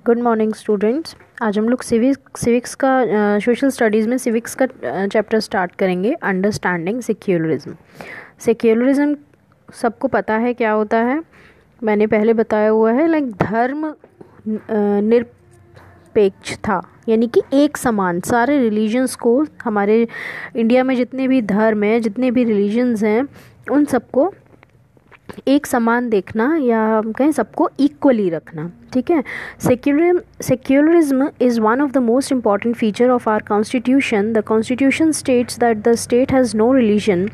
Good morning students. आज हम लोग सिविक्स का सोशल स्टडीज़ में सिविक्स का चैप्टर स्टार्ट करेंगे, अंडरस्टैंडिंग सेक्युलरिज्म। सेक्युलरिज्म सबको पता है क्या होता है, मैंने पहले बताया हुआ है। लाइक धर्म निरपेक्षता, यानी कि एक समान सारे रिलीजन्स को, हमारे इंडिया में जितने भी धर्म हैं, जितने भी रिलीजन्स हैं, उन सबको एक समान देखना, या हम कहें सबको इक्वली रखना। ठीक है। Secularism is one of the most important feature of our constitution. The constitution states that the state has no religion,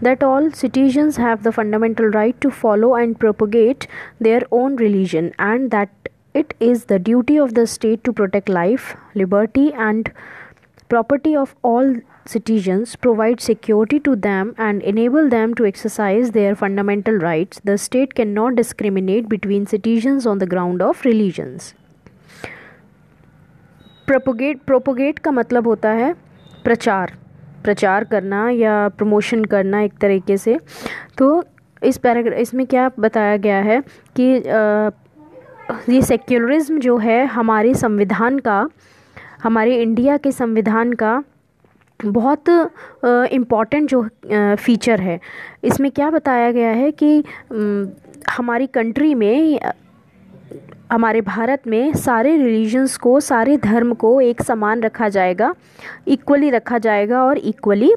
that all citizens have the fundamental right to follow and propagate their own religion, and that it is the duty of the state to protect life, liberty and property of all citizens, provide security to them and enable them to exercise their fundamental rights. The state cannot discriminate between citizens on the ground of religions. Propagate का मतलब होता है प्रचार करना या promotion करना एक तरीके से। तो इसमें क्या बताया गया है कि ये सेक्युलरिज्म जो है हमारे संविधान का, हमारे इंडिया के संविधान का बहुत इम्पॉर्टेंट जो फीचर है। इसमें क्या बताया गया है कि हमारी कंट्री में, हमारे भारत में सारे रिलीजन्स को, सारे धर्म को एक समान रखा जाएगा, इक्वली रखा जाएगा और इक्वली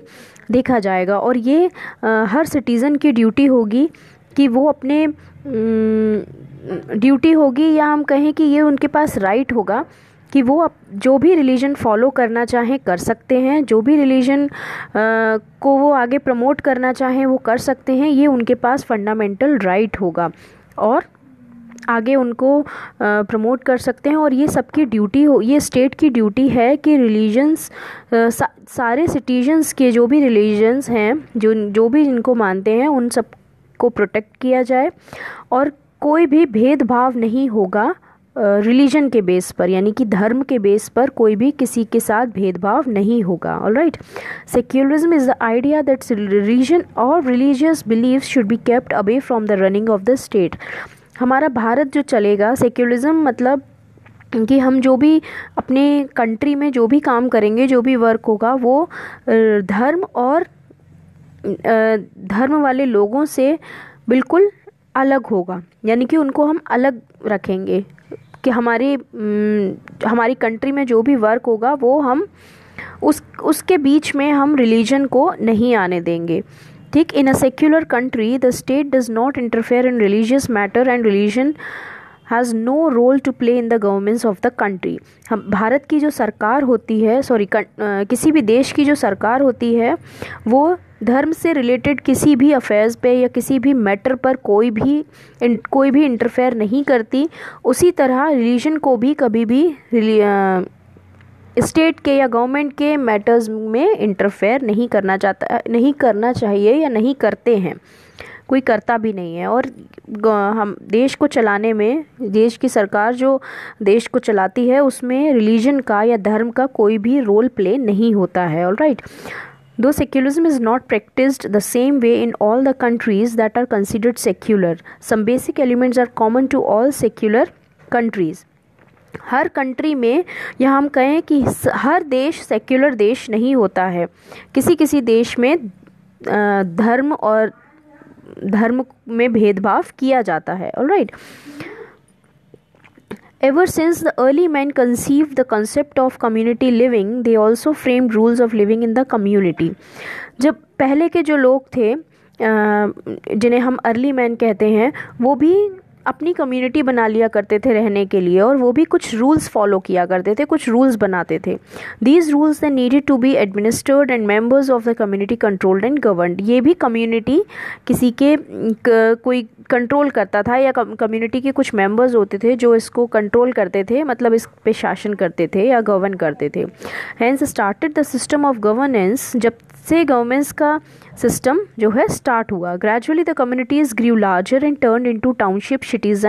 देखा जाएगा। और ये हर सिटीज़न की ड्यूटी होगी कि वो अपने ड्यूटी होगी, या हम कहें कि ये उनके पास राइट होगा कि वो जो भी रिलीजन फॉलो करना चाहें कर सकते हैं, जो भी रिलीजन को वो आगे प्रमोट करना चाहें वो कर सकते हैं। ये उनके पास फंडामेंटल राइट होगा और आगे उनको प्रमोट कर सकते हैं। और ये सबकी ड्यूटी हो, ये स्टेट की ड्यूटी है कि रिलीजन्स सारे सिटीजन्स के जो भी रिलीजन्स हैं, जो भी इनको मानते हैं, उन सब को प्रोटेक्ट किया जाए और कोई भी भेदभाव नहीं होगा रिलीजन के बेस पर, यानी कि धर्म के बेस पर कोई भी किसी के साथ भेदभाव नहीं होगा। Alright. Secularism is the idea that religion और religious beliefs should be kept away from the running of the state. हमारा भारत जो चलेगा, सेक्युलरिज्म मतलब कि हम जो भी अपने कंट्री में जो भी काम करेंगे, जो भी वर्क होगा, वो धर्म और धर्म वाले लोगों से बिल्कुल अलग होगा, यानी कि उनको हम अलग रखेंगे कि हमारी कंट्री में जो भी वर्क होगा वो हम उसके बीच में हम रिलीजन को नहीं आने देंगे। ठीक। In a secular country the state does not interfere in religious matter and religion has no role to play in the governments of the country. हम भारत की जो सरकार होती है, किसी भी देश की जो सरकार होती है, वो धर्म से रिलेटेड किसी भी अफेयर्स पे या किसी भी मैटर पर कोई भी इंटरफेयर नहीं करती। उसी तरह रिलीजन को भी कभी भी स्टेट के या गवर्नमेंट के मैटर्स में इंटरफेयर नहीं करना चाहिए या नहीं करते हैं, कोई करता भी नहीं है। और हम देश को चलाने में, देश की सरकार जो देश को चलाती है, उसमें रिलीजन का या धर्म का कोई भी रोल प्ले नहीं होता है। Alright. Though secularism is not practiced the same way in all the countries that are considered secular, some basic elements are common to all secular countries. Her country में, या हम कहें कि हर देश सेक्युलर देश नहीं होता है। किसी देश में धर्म और धर्म में भेदभाव किया जाता है। Alright. Ever since the early men conceived the concept of community living, they also framed rules of living in the community. जब पहले के जो लोग थे, जिन्हें हम अर्ली मैन कहते हैं, वो भी अपनी कम्युनिटी बना लिया करते थे रहने के लिए, और वो भी कुछ रूल्स फॉलो किया करते थे, कुछ रूल्स बनाते थे। These rules they needed to be administered and members of the community controlled and governed. ये भी कम्युनिटी किसी के कोई कंट्रोल करता था, या कम्युनिटी के कुछ मेंबर्स होते थे जो इसको कंट्रोल करते थे, मतलब इस पे शासन करते थे या गवर्न करते थे। Hence started the system of governance. जब से गवर्नेंस का सिस्टम जो है स्टार्ट हुआ, gradually the communities grew larger and turn into township, cities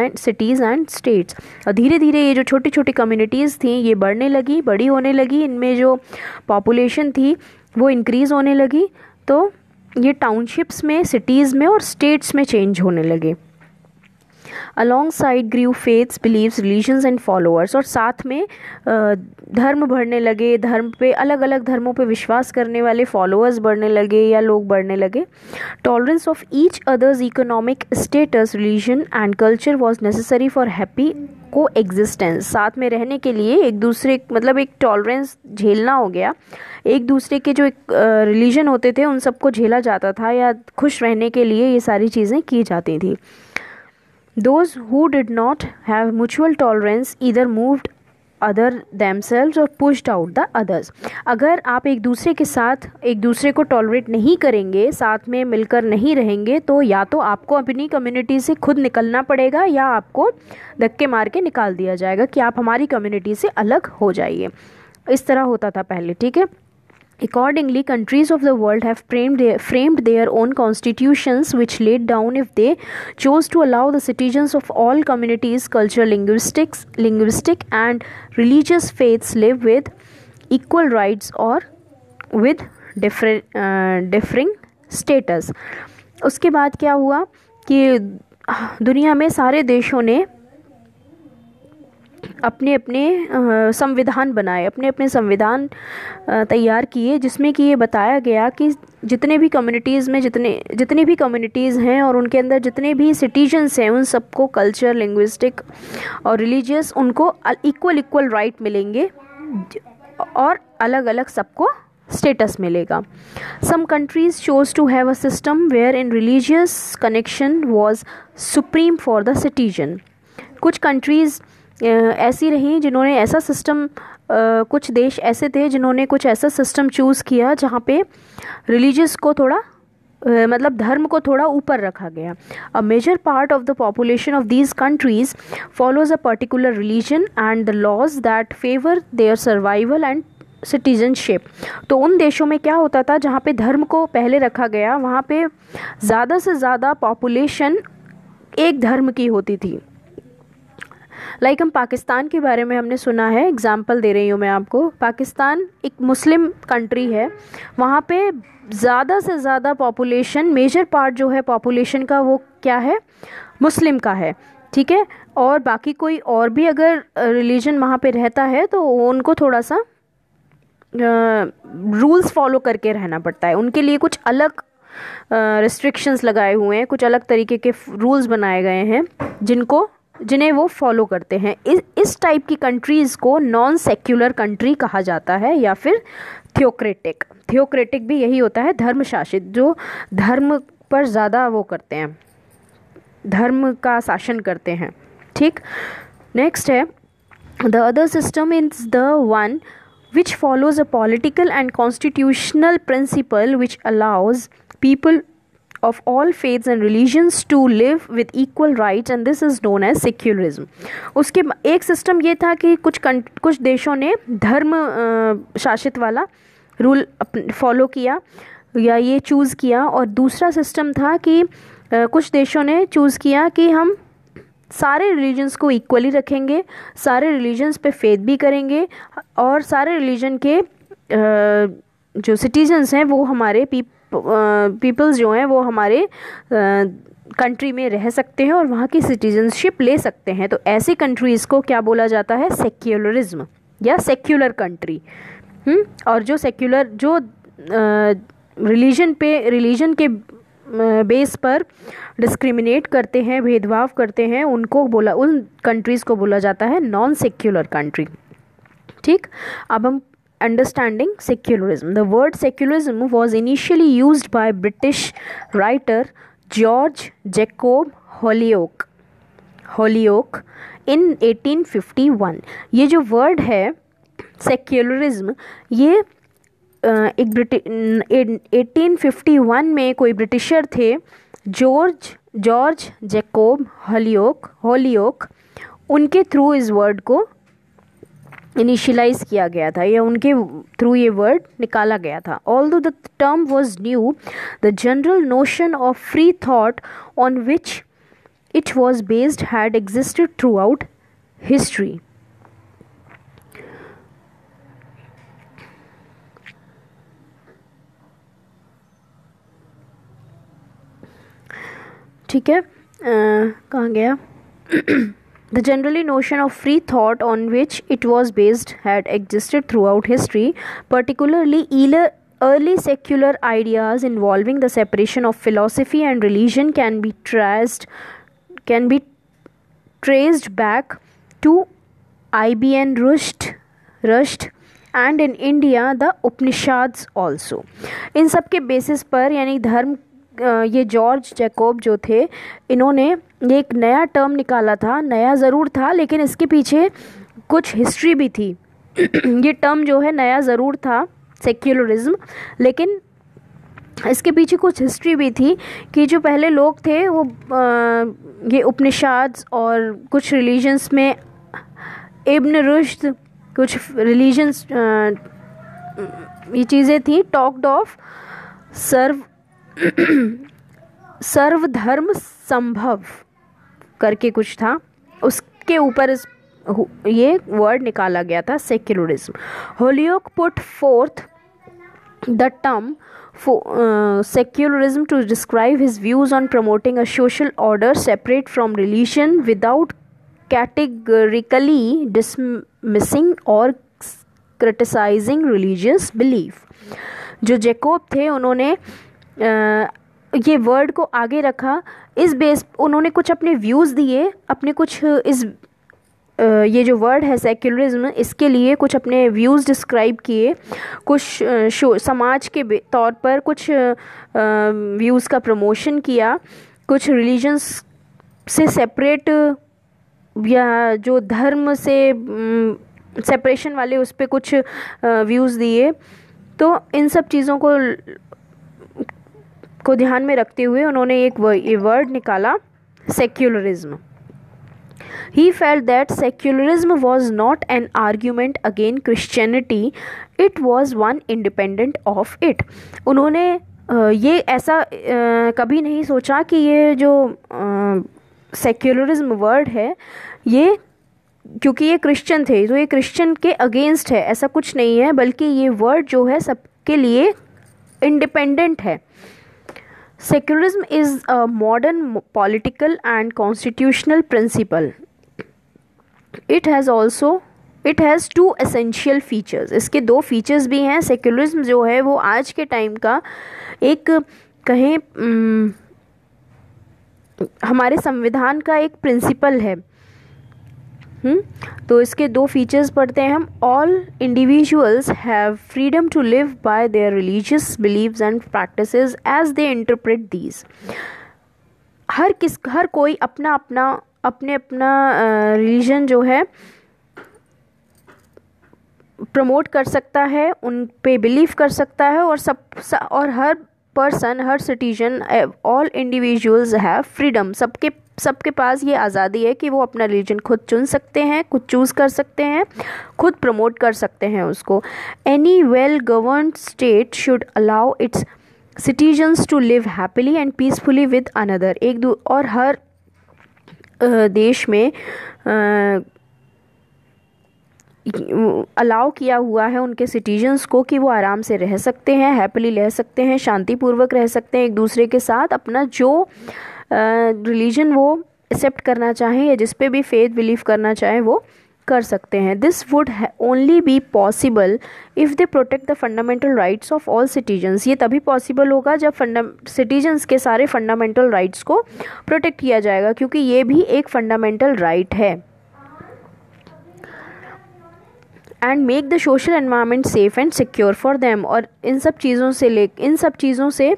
and states. और धीरे धीरे ये जो छोटी छोटी कम्युनिटीज़ थी, ये बड़ी होने लगी, इनमें जो पॉपुलेशन थी वो इंक्रीज़ होने लगी, तो ये टाउनशिप्स में, सिटीज़ में और स्टेट्स में चेंज होने लगे। Alongside grew faiths, beliefs, religions and followers, और साथ में धर्म बढ़ने लगे, धर्म पे अलग अलग धर्मों पे विश्वास करने वाले फॉलोअर्स बढ़ने लगे या लोग बढ़ने लगे. Tolerance of each others economic status, religion and culture was necessary for happy को एग्जिस्टेंस. साथ में रहने के लिए एक दूसरे मतलब एक टॉलरेंस झेलना हो गया. एक दूसरे के जो एक रिलीजन होते थे उन सबको झेला जाता था या खुश रहने के लिए ये सारी चीज़ें की जाती थी. Those who did not have mutual tolerance either moved other themselves or pushed out the others. अगर आप एक दूसरे के साथ एक दूसरे को टॉलरेट नहीं करेंगे, साथ में मिलकर नहीं रहेंगे, तो या तो आपको अपनी कम्युनिटी से खुद निकलना पड़ेगा या आपको धक्के मार के निकाल दिया जाएगा कि आप हमारी कम्युनिटी से अलग हो जाइए. इस तरह होता था पहले. ठीक है. Accordingly, countries of the world have framed their own constitutions which laid down if they chose to allow the citizens of all communities, culture, linguistic and religious faiths live with equal rights or with differing status. उसके बाद क्या हुआ कि दुनिया में सारे देशों ने अपने अपने संविधान बनाए, अपने अपने संविधान तैयार किए, जिसमें कि ये बताया गया कि जितने भी कम्युनिटीज़ में जितनी भी कम्युनिटीज़ हैं और उनके अंदर जितने भी सिटीजन्स हैं उन सबको कल्चर, लिंग्विस्टिक और रिलीजियस उनको इक्वल राइट मिलेंगे और अलग अलग सबको स्टेटस मिलेगा. Some countries chose to have a system wherein religious connection was supreme for the citizen. कुछ कंट्रीज़ ऐसी रहीं जिन्होंने ऐसा सिस्टम कुछ देश ऐसे थे जिन्होंने कुछ ऐसा सिस्टम चूज़ किया जहाँ पे रिलीजियस को थोड़ा मतलब धर्म को थोड़ा ऊपर रखा गया. A major part of the population of these countries follows a particular religion and the laws that favour their survival and citizenship. तो उन देशों में क्या होता था जहाँ पे धर्म को पहले रखा गया, वहाँ पे ज़्यादा से ज़्यादा पॉपुलेशन एक धर्म की होती थी. लाइक हम पाकिस्तान के बारे में हमने सुना है, एग्जाम्पल दे रही हूँ मैं आपको. पाकिस्तान एक मुस्लिम कंट्री है, वहाँ पे ज़्यादा से ज़्यादा पॉपुलेशन, मेजर पार्ट जो है पॉपुलेशन का वो क्या है, मुस्लिम का है. ठीक है. और बाकी कोई और भी अगर रिलीजन वहाँ पे रहता है तो उनको थोड़ा सा रूल्स फॉलो करके रहना पड़ता है. उनके लिए कुछ अलग रिस्ट्रिक्शंस लगाए हुए हैं, कुछ अलग तरीके के रूल्स बनाए गए हैं जिन्हें वो फॉलो करते हैं. इस टाइप की कंट्रीज़ को नॉन सेक्युलर कंट्री कहा जाता है या फिर थियोक्रेटिक. थियोक्रेटिक भी यही होता है, धर्म शासित, जो धर्म पर ज़्यादा वो करते हैं, धर्म का शासन करते हैं. ठीक. नेक्स्ट है the other system is the one which follows a political and constitutional principle which allows people of all faiths and religions to live with equal rights and this is known as secularism. उसके एक system ये था कि कुछ देशों ने धर्म शासित वाला रूल फॉलो किया या ये चूज़ किया, और दूसरा सिस्टम था कि कुछ देशों ने चूज़ किया कि हम सारे रिलीजन्स को इक्वली रखेंगे, सारे रिलीजन्स पे फेथ भी करेंगे और सारे रिलीजन के जो सिटीजन्स हैं वो हमारे पीपल्स जो हैं वो हमारे कंट्री में रह सकते हैं और वहाँ की सिटीजनशिप ले सकते हैं. तो ऐसी कंट्रीज़ को क्या बोला जाता है, सेक्युलरिज्म या सेक्युलर कंट्री. और जो सेक्युलर जो रिलीजन के बेस पर डिस्क्रिमिनेट करते हैं, भेदभाव करते हैं, उन कंट्रीज़ को बोला जाता है नॉन सेक्युलर कंट्री. ठीक. अब हम understanding secularism. The word secularism was initially used by British writer George Jacob Holyoake in 1851. ये जो वर्ड है सेक्युलरिज्म, ये 1851 में कोई ब्रिटिशर थे जॉर्ज जैकोब होलियोक, उनके थ्रू इस वर्ड को इनिशियलाइज किया गया था या उनके थ्रू ये वर्ड निकाला गया था. Although the term was new, the general notion of free thought on which it was based had existed through out history. ठीक है. कहाँ गया. The generally notion of free thought on which it was based had existed throughout history, particularly early secular ideas involving the separation of philosophy and religion can be traced back to Ibn Rushd and in India the Upanishads also. इन सब के basis पर यानी धर्म ये George Jacob जो थे, इन्होंने ये एक नया टर्म निकाला था, नया ज़रूर था लेकिन इसके पीछे कुछ हिस्ट्री भी थी। ये टर्म जो है नया ज़रूर था सेक्युलरिज्म, लेकिन इसके पीछे कुछ हिस्ट्री भी थी कि जो पहले लोग थे वो ये उपनिषाद्स और कुछ रिलीजन्स में इब्न रुश्द कुछ रिलीजन्स ये चीज़ें थी टॉक्ड ऑफ सर्वधर्म संभव करके कुछ था, उसके ऊपर ये वर्ड निकाला गया था secularism. Hollioake put fourth the term secularism to describe his views on promoting a social order separate from religion without categorically dismissing or criticizing religious belief। जो जैकोब थे उन्होंने ये वर्ड को आगे रखा, इस बेस उन्होंने कुछ अपने व्यूज़ दिए, अपने कुछ इस ये जो वर्ड है सेक्युलरिज्म इसके लिए कुछ अपने व्यूज़ डिस्क्राइब किए, कुछ समाज के तौर पर कुछ व्यूज़ का प्रमोशन किया, कुछ रिलीजन्स से सेपरेट या जो धर्म से सेपरेशन वाले उस पर कुछ व्यूज़ दिए। तो इन सब चीज़ों को ध्यान में रखते हुए उन्होंने एक ये वर्ड निकाला secularism. He felt that secularism was not an argument against Christianity, it was one independent of it। उन्होंने ये ऐसा कभी नहीं सोचा कि ये जो सेक्युलरिज्म वर्ड है ये क्योंकि ये क्रिश्चियन थे तो ये क्रिश्चियन के अगेंस्ट है, ऐसा कुछ नहीं है, बल्कि ये वर्ड जो है सबके लिए इंडिपेंडेंट है। Secularism is a modern political and constitutional principle. It has two essential features। इसके दो फीचर्स भी हैं। सेक्युलरिज्म जो है वो आज के टाइम का एक कहें हमारे संविधान का एक प्रिंसिपल है। तो इसके दो फीचर्स पढ़ते हैं हम। All individuals have freedom to live by their religious beliefs and practices as they interpret these. हर कोई अपना रिलीजन जो है प्रमोट कर सकता है, उन पे बिलीव कर सकता है और हर पर्सन, हर citizen, all individuals have freedom, सबके पास ये आज़ादी है कि वो अपना रिलीजन खुद चुन सकते हैं, खुद चूज़ कर सकते हैं, खुद प्रमोट कर सकते हैं उसको। Any well governed state should allow its citizens to live happily and peacefully with another. और हर देश में अलाउ किया हुआ है उनके सिटीजन्स को कि वो आराम से रह सकते हैं, हैप्पीली रह सकते हैं, शांतिपूर्वक रह सकते हैं एक दूसरे के साथ, अपना जो रिलीजन वो एक्सेप्ट करना चाहें या जिस पे भी फेथ बिलीव करना चाहें वो कर सकते हैं। This would only be possible if they protect the fundamental rights of all citizens. ये तभी पॉसिबल होगा जब सिटीजन्स के सारे फंडामेंटल राइट्स को प्रोटेक्ट किया जाएगा, क्योंकि ये भी एक फंडामेंटल राइट है। And make the social environment safe and secure for them. और इन सब चीज़ों से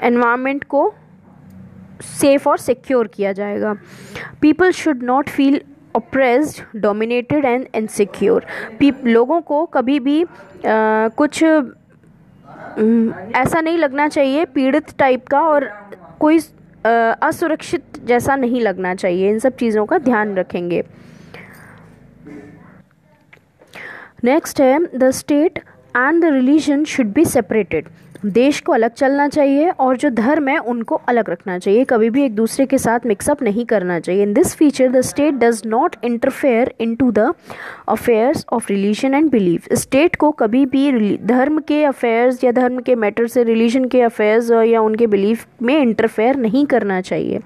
एनवायरनमेंट को सेफ और सिक्योर किया जाएगा। People should not feel oppressed, dominated and insecure. लोगों को कभी भी कुछ ऐसा नहीं लगना चाहिए पीड़ित टाइप का, और कोई असुरक्षित जैसा नहीं लगना चाहिए। इन सब चीज़ों का ध्यान रखेंगे। नेक्स्ट है the state and the religion should be separated. देश को अलग चलना चाहिए और जो धर्म है उनको अलग रखना चाहिए, कभी भी एक दूसरे के साथ मिक्सअप नहीं करना चाहिए। In this feature the state does not interfere into the affairs of religion and belief. State को कभी भी धर्म के अफेयर्स या धर्म के मैटर से रिलीजन के अफेयर्स या उनके बिलीफ में इंटरफेयर नहीं करना चाहिए।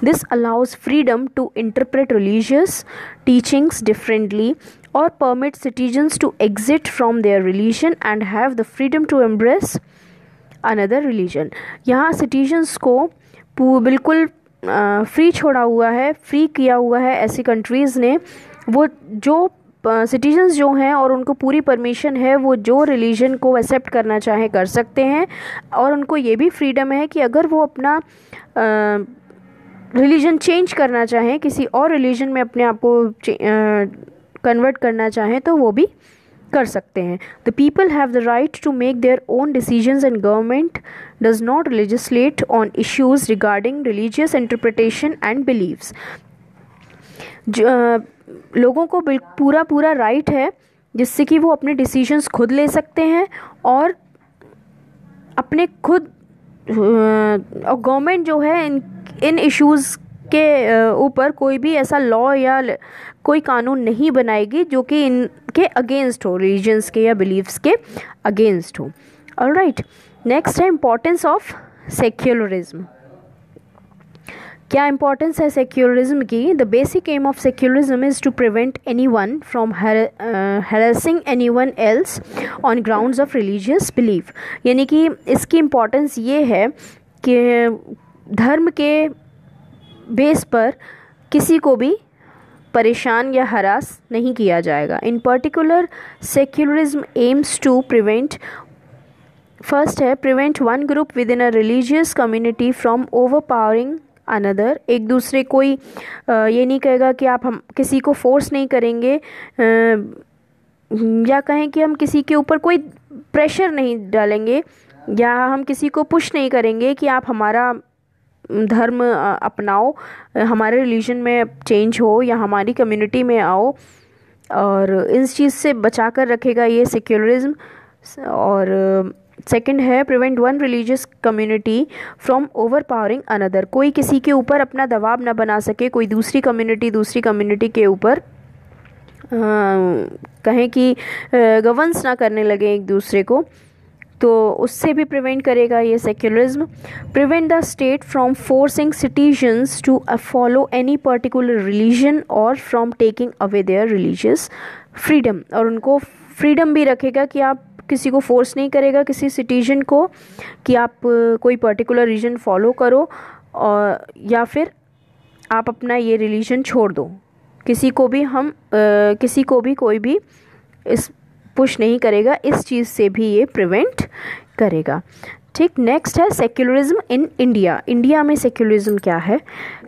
This allows freedom to interpret religious teachings differently or permit citizens to exit from their religion and have the freedom to embrace another religion। यहाँ citizens को बिल्कुल फ्री छोड़ा हुआ है, फ्री किया हुआ है ऐसी कंट्रीज़ ने। वो जो सिटीजन्स जो हैं और उनको पूरी परमिशन है, वो जो रिलीजन को एक्सेप्ट करना चाहे कर सकते हैं, और उनको ये भी फ्रीडम है कि अगर वो अपना रिलीजन चेंज करना चाहें, किसी और रिलीजन में अपने आप को कन्वर्ट करना चाहें तो वो भी कर सकते हैं। The people have the right to make their own decisions and government does not legislate on issues regarding religious interpretation and beliefs. लोगों को पूरा राइट है जिससे कि वो अपने डिसीजंस खुद ले सकते हैं और अपने खुद और गवर्नमेंट जो है इन इश्यूज़ के ऊपर कोई भी ऐसा लॉ या कोई कानून नहीं बनाएगी जो कि इनके अगेंस्ट हो, रिलीजन्स के या बिलीव्स के अगेंस्ट हो। ऑलराइट, नेक्स्ट है इम्पोर्टेंस ऑफ सेक्युलरिज्म। क्या इम्पोर्टेंस है सेक्युलरिज्म की? The basic aim of secularism is to prevent anyone from harassing anyone else on grounds of religious belief. यानी कि इसकी इम्पोर्टेंस ये है कि धर्म के बेस पर किसी को भी परेशान या हरास नहीं किया जाएगा। In particular secularism aims to prevent, first है prevent one group within a religious community from overpowering another. एक दूसरे कोई ये नहीं कहेगा कि हम किसी को फोर्स नहीं करेंगे, या कहें कि हम किसी के ऊपर कोई प्रेशर नहीं डालेंगे, या हम किसी को पुश नहीं करेंगे कि आप हमारा धर्म अपनाओ, हमारे रिलीजन में चेंज हो या हमारी कम्युनिटी में आओ, और इस चीज़ से बचा कर रखेगा ये सेक्युलरिज्म। और सेकंड है prevent one religious community from over powering another. कोई किसी के ऊपर अपना दबाव ना बना सके, कोई दूसरी कम्युनिटी के ऊपर कहें कि गवर्नेंस ना करने लगे एक दूसरे को, तो उससे भी प्रिवेंट करेगा ये सेक्युलरिज्म। Prevent the state from forcing citizens to follow any particular religion और from taking away their religious freedom. और उनको फ्रीडम भी रखेगा कि आप किसी को फोर्स नहीं करेगा किसी सिटीजन को कि आप कोई पर्टिकुलर रिलीजन फॉलो करो, और या फिर आप अपना ये रिलीजन छोड़ दो। किसी को भी कोई भी इस पुश नहीं करेगा, इस चीज़ से भी ये प्रिवेंट करेगा। ठीक, नेक्स्ट है सेक्युलरिज्म इन इंडिया। इंडिया में सेक्युलरिज्म क्या है?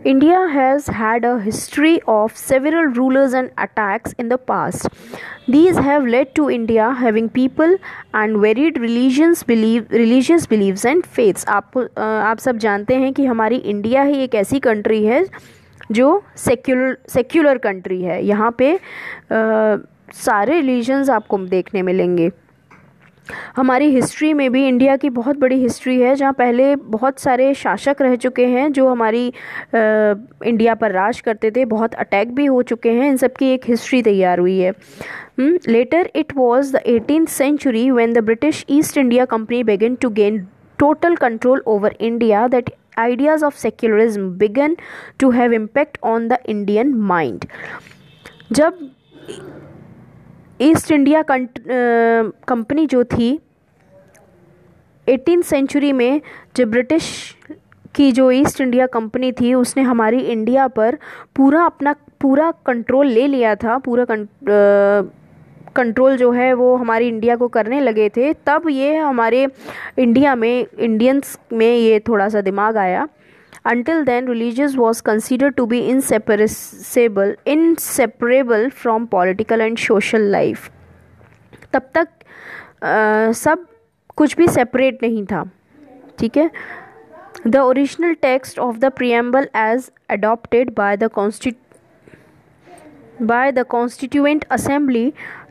India has had a history of several rulers and attacks in the past. These have led to India having people and varied religious beliefs and faiths। आप सब जानते हैं कि हमारी India ही एक ऐसी कंट्री है जो सेक्युलर कंट्री है। यहाँ पे सारे रिलीजन्स आपको देखने मिलेंगे। हमारी हिस्ट्री में भी इंडिया की बहुत बड़ी हिस्ट्री है, जहाँ पहले बहुत सारे शासक रह चुके हैं जो हमारी इंडिया पर राज करते थे, बहुत अटैक भी हो चुके हैं, इन सब की एक हिस्ट्री तैयार हुई है। Later it was the 18th century when the British East India Company began to gain total control over India that ideas of secularism began to have impact on the Indian mind। जब east India company जो थी 18th century में, जब British की जो east India company थी उसने हमारी इंडिया पर पूरा कंट्रोल ले लिया था, पूरा कंट्रोल जो है वो हमारी इंडिया को करने लगे थे, तब ये हमारे इंडिया में इंडियंस में ये थोड़ा सा दिमाग आया। Until then, religious was considered to be inseparable from political and social life। तब तक सब कुछ भी सेपरेट नहीं था। ठीक है। The original text of the preamble as adopted by the Constituent Assembly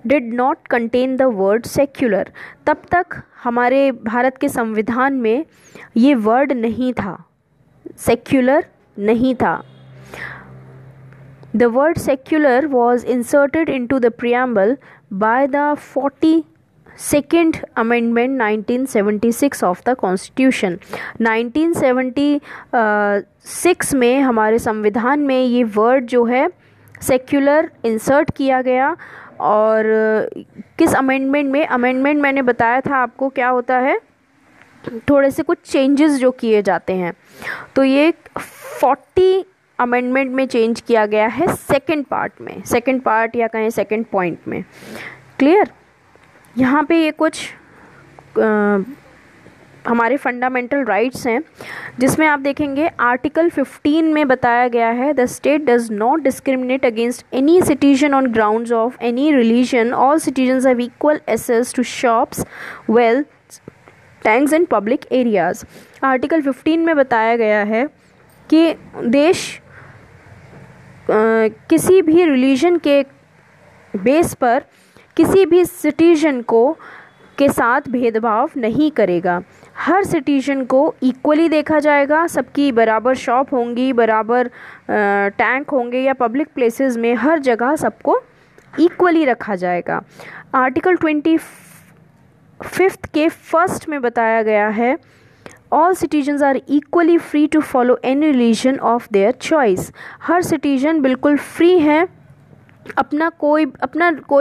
did not contain the word secular, तब तक हमारे भारत के संविधान में ये वर्ड नहीं था, सेक्युलर नहीं था. The word secular was inserted into the preamble by the 42nd Amendment 1976 of the Constitution. 1976 में हमारे संविधान में ये वर्ड जो है सेक्युलर इंसर्ट किया गया. और किस अमेंडमेंट में? अमेंडमेंट मैंने बताया था आपको क्या होता है, थोड़े से कुछ चेंजेस जो किए जाते हैं. तो ये 40 अमेंडमेंट में चेंज किया गया है सेकंड पार्ट में, सेकंड पार्ट या कहें सेकंड पॉइंट में. क्लियर? यहाँ पे ये कुछ हमारे फंडामेंटल राइट्स हैं जिसमें आप देखेंगे आर्टिकल 15 में बताया गया है the state does not discriminate against any citizen on grounds of any religion. All citizens have equal access to shops, wealth, tanks and public areas. Article 15 में बताया गया है कि देश किसी भी रिलीजन के बेस पर किसी भी सिटीजन को के साथ भेदभाव नहीं करेगा. हर सिटीजन को इक्वली देखा जाएगा, सबकी बराबर शॉप होंगी, बराबर टैंक होंगे या पब्लिक प्लेसेस में हर जगह सबको इक्वली रखा जाएगा. आर्टिकल 25 के फर्स्ट में बताया गया है all citizens are equally free to follow any religion of their choice. हर सिटीजन बिल्कुल फ्री है अपना कोई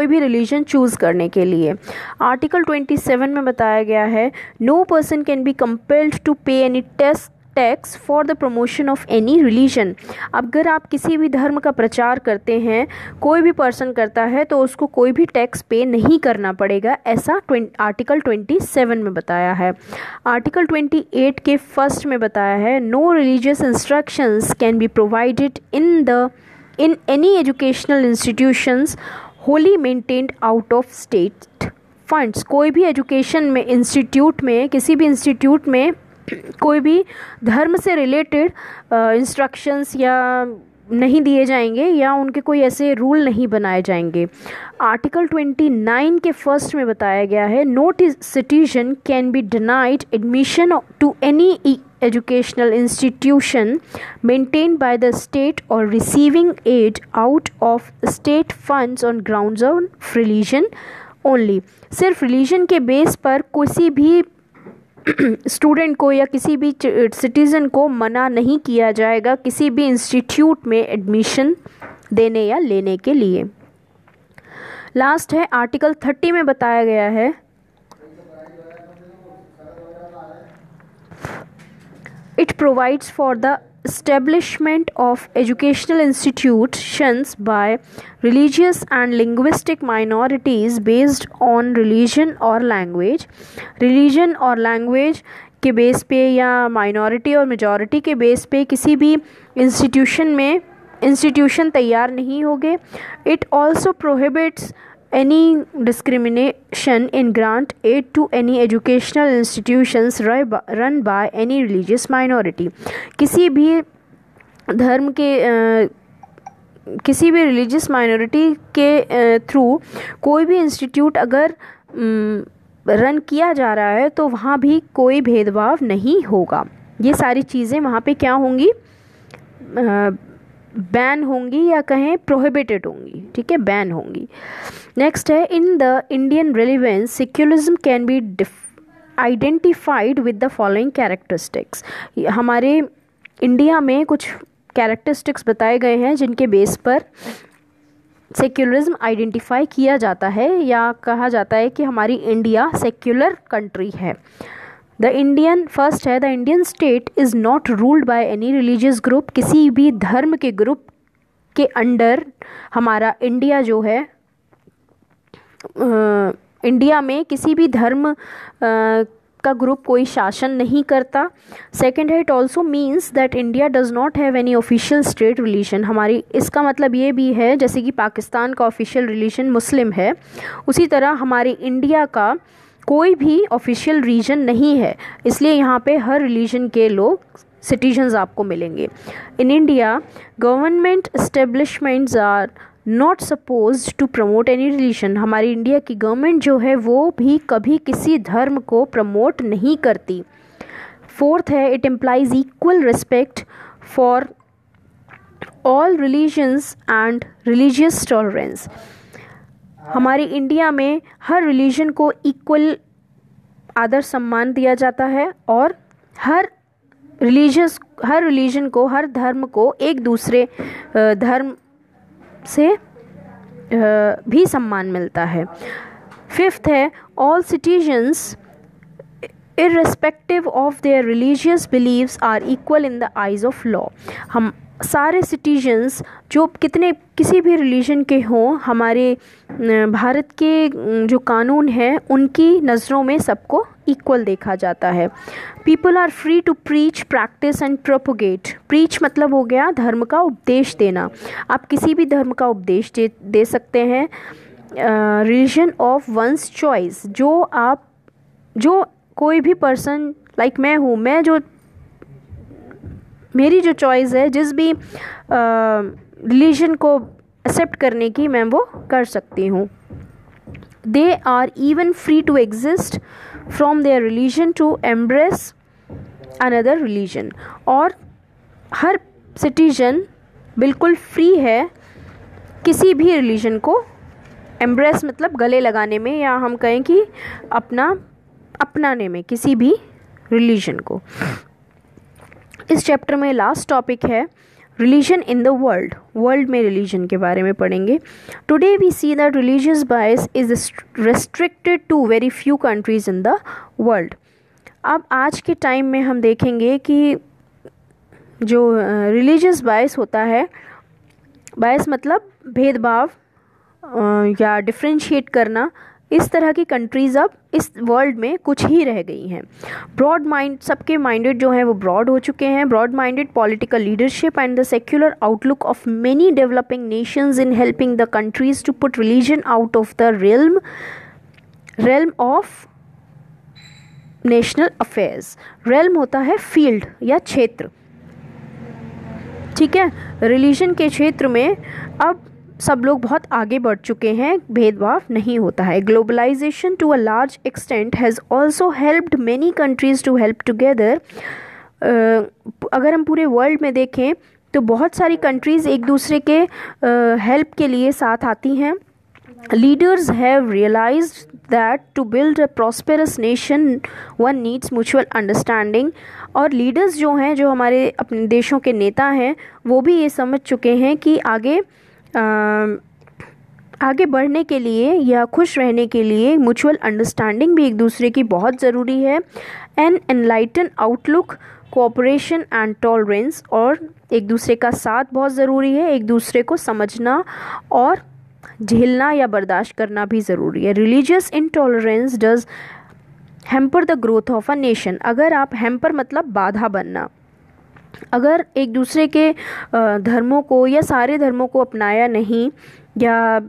भी रिलीजन चूज़ करने के लिए. आर्टिकल 27 में बताया गया है no person can be compelled to pay any tax for the promotion of any religion. अगर आप किसी भी धर्म का प्रचार करते हैं, कोई भी पर्सन करता है, तो उसको कोई भी टैक्स पे नहीं करना पड़ेगा, ऐसा आर्टिकल 27 में बताया है. आर्टिकल 28 के फर्स्ट में बताया है no religious instructions can be provided in any educational institutions wholly maintained out of state funds. कोई भी एजुकेशन में इंस्टीट्यूट में किसी भी इंस्टीट्यूट में कोई भी धर्म से रिलेटेड इंस्ट्रक्शंस या नहीं दिए जाएंगे या उनके कोई ऐसे रूल नहीं बनाए जाएंगे. आर्टिकल 29 के फर्स्ट में बताया गया है no citizen can be denied admission to any educational institution maintained by the state or receiving aid out of state funds on grounds of religion only. सिर्फ रिलीजन के बेस पर किसी भी स्टूडेंट को या किसी भी सिटीज़न को मना नहीं किया जाएगा किसी भी इंस्टीट्यूट में एडमिशन देने या लेने के लिए. लास्ट है आर्टिकल 30 में बताया गया है it provides for the establishment of educational institutions by religious and linguistic minorities based on religion or language. religion और language के बेस पे या minority और majority के बेस पे किसी भी institution तैयार नहीं होंगे. It also prohibits any discrimination in grant aid to any educational institutions run by any religious minority. किसी भी धर्म के किसी भी रिलीजियस माइनॉरिटी के थ्रू कोई भी इंस्टीट्यूट अगर रन किया जा रहा है तो वहाँ भी कोई भेदभाव नहीं होगा. ये सारी चीज़ें वहाँ पे क्या होंगी, बैन होंगी या कहें प्रोहिबिटेड होंगी. ठीक है, बैन होंगी. नेक्स्ट है in the Indian relevance secularism can be identified with the following characteristics. हमारे इंडिया में कुछ कैरेक्टरिस्टिक्स बताए गए हैं जिनके बेस पर सेक्युलरिज्म आइडेंटिफाई किया जाता है या कहा जाता है कि हमारी इंडिया सेक्युलर कंट्री है. फर्स्ट है the Indian state is not ruled by any religious group. किसी भी धर्म के ग्रुप के अंडर हमारा इंडिया जो है, इंडिया में किसी भी धर्म का ग्रुप कोई शासन नहीं करता. सेकंड है it also means that India does not have any official state religion. हमारी इसका मतलब ये भी है जैसे कि पाकिस्तान का ऑफिशियल रिलीजन मुस्लिम है, उसी तरह हमारे इंडिया का कोई भी ऑफिशियल रीजन नहीं है, इसलिए यहाँ पे हर रिलीजन के लोग सिटीजन्स आपको मिलेंगे. In India government establishments are not suppose to promote any religion. हमारी इंडिया की गवर्नमेंट जो है वो भी कभी किसी धर्म को प्रमोट नहीं करती। फोर्थ है, it implies equal respect for all religions and religious tolerance. हमारी इंडिया में हर रिलीजन को इक्वल आदर सम्मान दिया जाता है और हर रिलीजन को, हर धर्म को एक दूसरे धर्म से भी सम्मान मिलता है। फिफ्थ है, all citizens irrespective of their religious beliefs are equal in the eyes of law। हम सारे सिटीजन्स जो किसी भी रिलीजन के हों, हमारे भारत के जो कानून हैं उनकी नज़रों में सबको इक्वल देखा जाता है। People are free to preach, practice and propagate. Preach मतलब हो गया धर्म का उपदेश देना। आप किसी भी धर्म का उपदेश दे सकते हैं। रिलीजन ऑफ वंस चॉइस, जो कोई भी पर्सन लाइक मैं हूँ, मेरी जो चॉइस है जिस भी रिलीजन को एक्सेप्ट करने की, मैं वो कर सकती हूँ। They are even free to exist from their religion to embrace another religion. और हर सिटीजन बिल्कुल फ्री है किसी भी रिलीजन को एम्ब्रेस मतलब गले लगाने में, या हम कहें कि अपनाने में किसी भी रिलीजन को। इस चैप्टर में लास्ट टॉपिक है religion in the world. World में रिलीजन के बारे में पढ़ेंगे। Today we see that religious bias is restricted to very few countries in the world. अब आज के टाइम में हम देखेंगे कि जो रिलीजियस बायस होता है, बायस मतलब भेदभाव या डिफ्रेंशिएट करना, इस तरह की कंट्रीज़ अब इस वर्ल्ड में कुछ ही रह गई हैं। ब्रॉड माइंड, सबके माइंडेड जो हैं वो ब्रॉड हो चुके हैं। Broad minded political leadership and the secular outlook of many developing nations in helping the countries to put religion out of the realm of national affairs. Realm होता है field या क्षेत्र, ठीक है। रिलीजन के क्षेत्र में अब सब लोग बहुत आगे बढ़ चुके हैं, भेदभाव नहीं होता है। Globalisation to a large extent has also helped many countries to help together. अगर हम पूरे वर्ल्ड में देखें तो बहुत सारी कंट्रीज़ एक दूसरे के हेल्प के लिए साथ आती हैं। Leaders have realised that to build a prosperous nation one needs mutual understanding. और लीडर्स जो हैं, जो हमारे अपने देशों के नेता हैं, वो भी ये समझ चुके हैं कि आगे बढ़ने के लिए या खुश रहने के लिए म्यूचुअल अंडरस्टैंडिंग भी एक दूसरे की बहुत ज़रूरी है। An enlighten outlook, cooperation and tolerance, और एक दूसरे का साथ बहुत ज़रूरी है। एक दूसरे को समझना और झेलना या बर्दाश्त करना भी ज़रूरी है। Religious intolerance does hamper the growth of a nation. अगर आप हैम्पर मतलब बाधा बनना, अगर एक दूसरे के धर्मों को या सारे धर्मों को अपनाया नहीं, या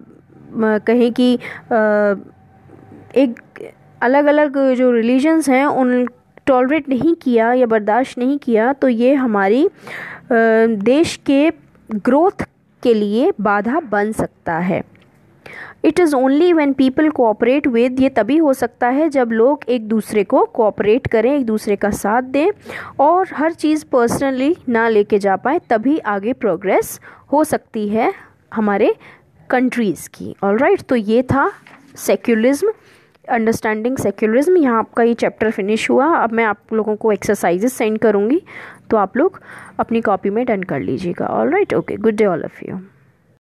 कहें कि एक अलग अलग जो रिलीजन्स हैं उन टॉलरेट नहीं किया या बर्दाश्त नहीं किया, तो ये हमारी देश के ग्रोथ के लिए बाधा बन सकता है। It is only when people cooperate with, ये तभी हो सकता है जब लोग एक दूसरे को कोऑपरेट करें, एक दूसरे का साथ दें और हर चीज़ पर्सनली ना लेके जा पाए, तभी आगे प्रोग्रेस हो सकती है हमारे कंट्रीज़ की। ऑलराइट, तो ये था सेक्युलरिज्म, अंडरस्टैंडिंग सेक्युलरिज्म। यहाँ आपका ये चैप्टर फिनिश हुआ। अब मैं आप लोगों को एक्सरसाइजेस सेंड करूँगी, तो आप लोग अपनी कॉपी में डन कर लीजिएगा। Alright, okay, good day all of you.